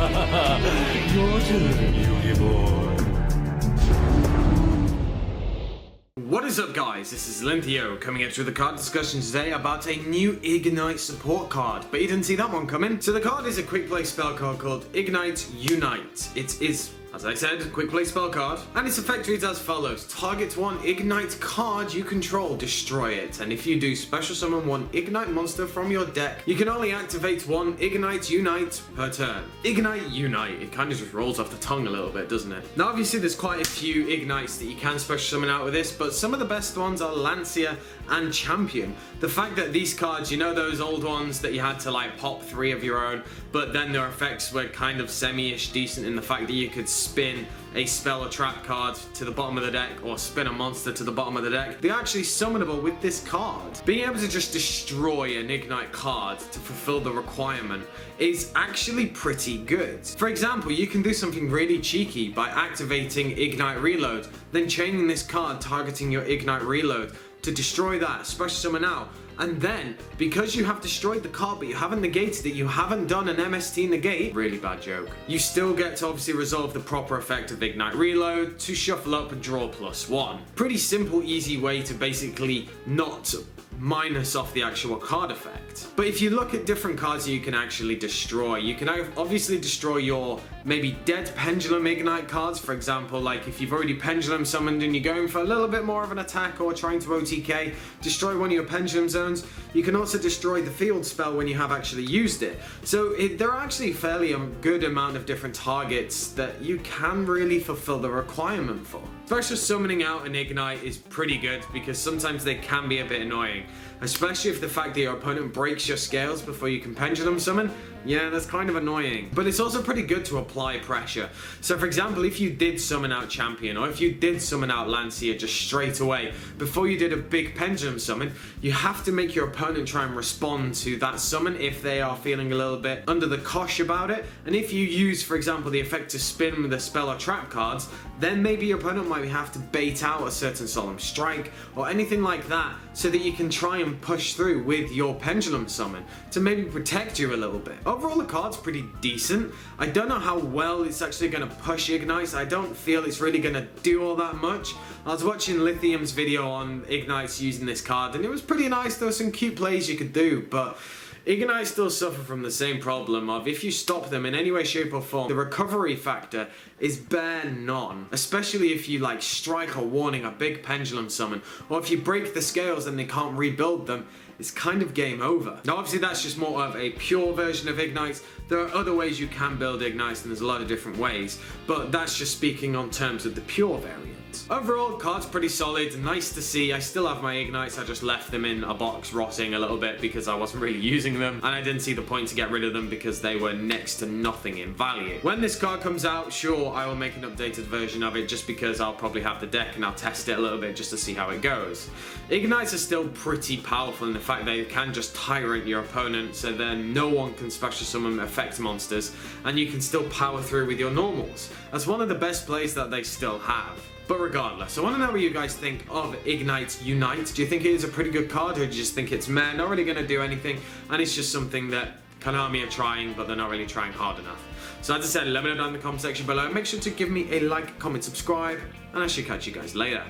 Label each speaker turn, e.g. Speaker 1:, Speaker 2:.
Speaker 1: Your turn, Yugi boy.
Speaker 2: What is up, guys? This is AlintheaYoh coming at you with a card discussion today about a new Igknight support card, but you didn't see that one coming. So the card is a quick play spell card called Igknight Unite. It is, as I said, a quick play spell card, and its effect reads as follows. Target one Igknight card you control, destroy it, and if you do, special summon one Igknight monster from your deck. You can only activate one Igknight Unite per turn. Igknight Unite, it kind of just rolls off the tongue a little bit, doesn't it? Now obviously there's quite a few Ignites that you can special summon out with this, but some of the best ones are Lancia and Champion. The fact that these cards, you know those old ones that you had to like pop 3 of your own, but then their effects were kind of semi-ish decent in the fact that you could spin a spell or trap card to the bottom of the deck or spin a monster to the bottom of the deck. They're actually summonable with this card. Being able to just destroy an Igknight card to fulfill the requirement is actually pretty good. For example, you can do something really cheeky by activating Igknight Reload, then chaining this card targeting your Igknight Reload to destroy that, special summon out, and then, because you have destroyed the card but you haven't negated it, you haven't done an MST negate, really bad joke, you still get to obviously resolve the proper effect of Igknight Reload to shuffle up and draw +1. Pretty simple, easy way to basically not minus off the actual card effect. But if you look at different cards that you can actually destroy, you can obviously destroy your maybe dead Pendulum Igknight cards. For example, like if you've already Pendulum summoned and you're going for a little bit more of an attack or trying to OTK, destroy one of your Pendulum zones. You can also destroy the field spell when you have actually used it. So there are actually fairly a good amount of different targets that you can really fulfill the requirement for. Special summoning out an Igknight is pretty good because sometimes they can be a bit annoying, especially if the fact that your opponent breaks your scales before you can Pendulum summon. Yeah, that's kind of annoying. But it's also pretty good to apply pressure. So for example, if you did summon out Champion, or if you did summon out Lancia just straight away, before you did a big Pendulum summon, you have to make your opponent try and respond to that summon if they are feeling a little bit under the cosh about it. And if you use, for example, the effect to spin with the spell or trap cards, then maybe your opponent might have to bait out a certain Solemn Strike or anything like that so that you can try and push through with your Pendulum summon to maybe protect you a little bit. Overall, the card's pretty decent. I don't know how well it's actually going to push Ignites. I don't feel it's really going to do all that much. I was watching Lithium's video on Ignites using this card and it was pretty nice. There were some cute plays you could do, but Igknight still suffer from the same problem of if you stop them in any way, shape or form, the recovery factor is bare none. Especially if you like strike a warning, a big Pendulum summon, or if you break the scales and they can't rebuild them, it's kind of game over. Now obviously that's just more of a pure version of Ignites. There are other ways you can build Ignites and there's a lot of different ways, but that's just speaking on terms of the pure variant. Overall, card's pretty solid, nice to see. I still have my Ignites, I just left them in a box rotting a little bit because I wasn't really using them, and I didn't see the point to get rid of them because they were next to nothing in value. When this card comes out, sure, I will make an updated version of it just because I'll probably have the deck and I'll test it a little bit just to see how it goes. Ignites are still pretty powerful in the fact they can just tyrant your opponent, so then no one can special summon effect monsters, and you can still power through with your normals. That's one of the best plays that they still have. But regardless, I want to know what you guys think of Igknight Unite. Do you think it is a pretty good card, or do you just think it's meh, not really going to do anything, and it's just something that Konami are trying, but they're not really trying hard enough? So as I said, let me know down in the comment section below. Make sure to give me a like, comment, subscribe, and I should catch you guys later.